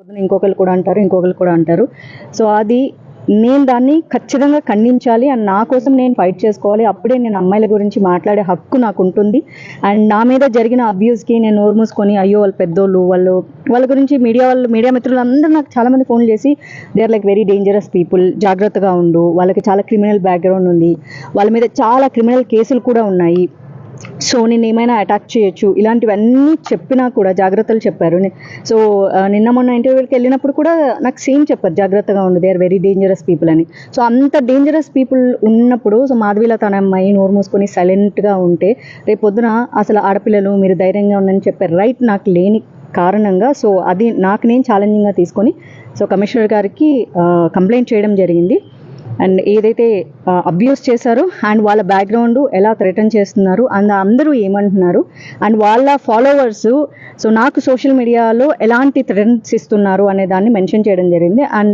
పొద్దున ఇంకొకరు కూడా అంటారు. సో అది నేను దాన్ని ఖచ్చితంగా ఖండించాలి అండ్ నా కోసం నేను ఫైట్ చేసుకోవాలి. అప్పుడే నేను అమ్మాయిల గురించి మాట్లాడే హక్కు నాకు ఉంటుంది. అండ్ నా మీద జరిగిన అబ్యూస్కి నేను నోరు మూసుకొని అయ్యో వాళ్ళు పెద్దోళ్ళు, వాళ్ళ గురించి మీడియా మిత్రులు అందరూ నాకు చాలామంది ఫోన్ చేసి they are like very dangerous people, జాగ్రత్తగా ఉండు, వాళ్ళకి చాలా క్రిమినల్ బ్యాక్గ్రౌండ్ ఉంది, వాళ్ళ మీద చాలా క్రిమినల్ కేసులు కూడా ఉన్నాయి, సో నేను ఏమైనా అటాక్ చేయొచ్చు, ఇలాంటివన్నీ చెప్పినా కూడా జాగ్రత్తలు చెప్పారు. సో నిన్న మొన్న ఇంటర్వ్యూకి వెళ్ళినప్పుడు కూడా నాకు సేమ్ చెప్పారు, జాగ్రత్తగా ఉండు, they are very dangerous people అని. సో అంత డేంజరస్ పీపుల్ ఉన్నప్పుడు సో మాధవీల తన అమ్మాయి నోరు మూసుకొని సైలెంట్గా ఉంటే రేపు పొద్దున అసలు ఆడపిల్లలు మీరు ధైర్యంగా ఉండని చెప్పారు రైట్ నాకు లేని కారణంగా. సో అది నాకు నేను ఛాలెంజింగ్గా తీసుకొని సో కమిషనర్ గారికి కంప్లైంట్ చేయడం జరిగింది. అండ్ ఏదైతే అబ్యూస్ చేశారో అండ్ వాళ్ళ బ్యాక్గ్రౌండ్ ఎలా థ్రెటన్ చేస్తున్నారు అండ్ అందరూ ఏమంటున్నారు అండ్ వాళ్ళ ఫాలోవర్స్ సో నాకు సోషల్ మీడియాలో ఎలాంటి థ్రెటన్స్ ఇస్తున్నారు అనే దాన్ని మెన్షన్ చేయడం జరిగింది. అండ్